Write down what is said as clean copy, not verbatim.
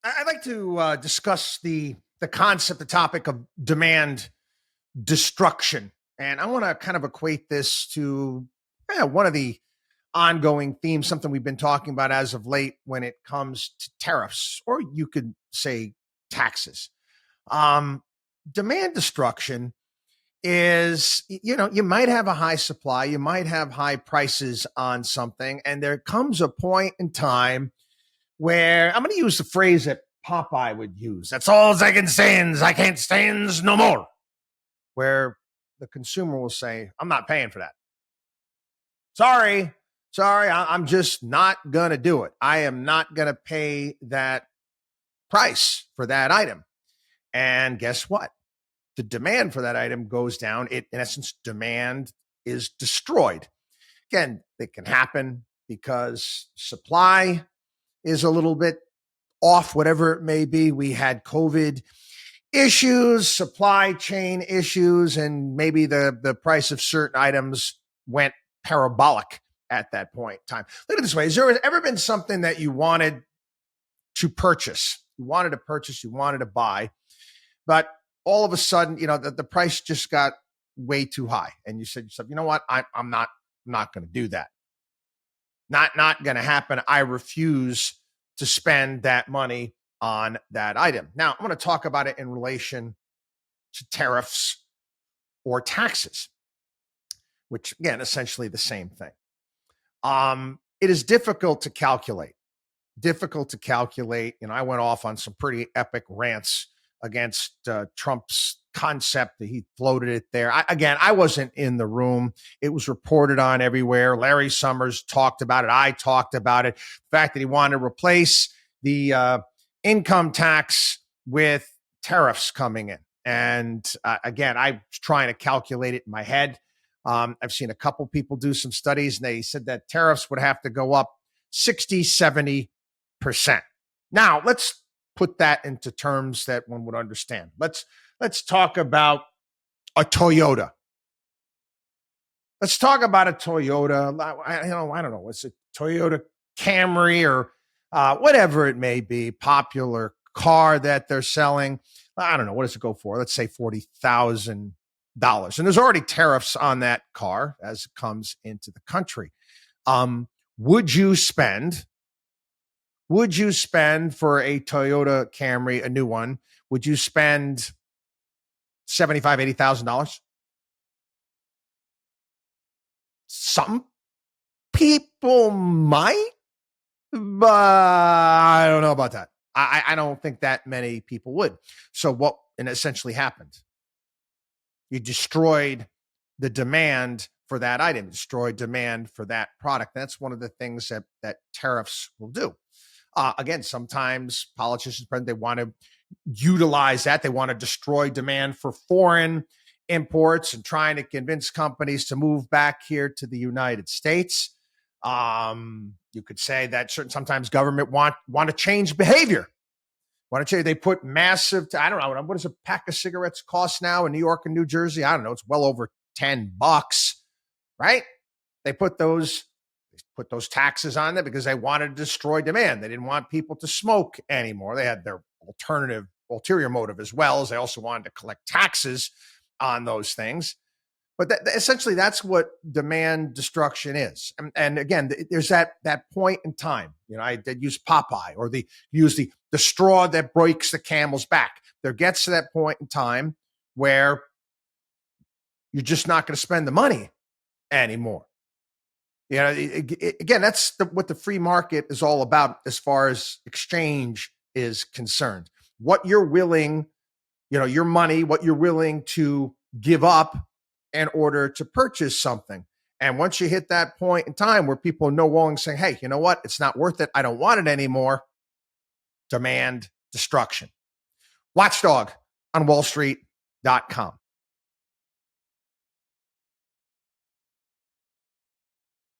I'd like to discuss the concept, the topic of demand destruction, and I want to kind of equate this to one of the ongoing themes, something we've been talking about as of late when it comes to tariffs, or you could say taxes. Um, Demand destruction is, you might have a high supply, you might have high prices on something, and there comes a point in time where I'm going to use the phrase that Popeye would use. That's all I can stand. I can't stand no more. Where the consumer will say, I'm not paying for that. Sorry, I'm just not going to do it. I am not going to pay that price for that item. And guess what? The demand for that item goes down. It, in essence, demand is destroyed. Again, it can happen because supply is a little bit off, whatever it may be. We had COVID issues, supply chain issues, and maybe the price of certain items went parabolic at that point in time. Look at it this way. Has there ever been something that you wanted to purchase? You wanted to purchase, you wanted to buy, but all of a sudden, the price just got way too high. And you said to yourself, you know what? I'm not going to do that. Not going to happen. I refuse to spend that money on that item. Now, I'm going to talk about it in relation to tariffs or taxes, which again, essentially the same thing. It is difficult to calculate. I went off on some pretty epic rants against Trump's concept that he floated it there. I wasn't in the room. It was reported on everywhere. Larry Summers talked about it. I talked about it. The fact that he wanted to replace the income tax with tariffs coming in. And again, I was trying to calculate it in my head. I've seen a couple people do some studies, and they said that tariffs would have to go up 60, 70%. Now, let's put that into terms that one would understand. Let's talk about a Toyota. Let's talk about a Toyota. I don't know. It's a Toyota Camry or whatever it may be, popular car that they're selling. I don't know. What does it go for? Let's say $40,000. And there's already tariffs on that car as it comes into the country. Would you spend for a Toyota Camry, a new one? Would you spend $75,000, $80,000? Some people might, but I don't know about that. I don't think that many people would. So what essentially happened? You destroyed the demand for that item, destroyed demand for that product. That's one of the things that tariffs will do. Again, sometimes politicians, they want to utilize that. They want to destroy demand for foreign imports and trying to convince companies to move back here to the United States. You could say that sometimes government want to change behavior. They put massive, I don't know, what does a pack of cigarettes cost now in New York and New Jersey? I don't know. It's well over $10, right? They put those taxes on them because they wanted to destroy demand. They didn't want people to smoke anymore. They had their ulterior motive as well, as they also wanted to collect taxes on those things. But essentially, that's what demand destruction is. And again, there's that point in time. I did use Popeye, or use the straw that breaks the camel's back. There gets to that point in time where you're just not going to spend the money anymore. Again, that's what the free market is all about as far as exchange is concerned. What you're willing, your money, what you're willing to give up in order to purchase something. And once you hit that point in time where people are no longer saying, hey, you know what? It's not worth it. I don't want it anymore. Demand destruction. WatchDog on WallStreet.com.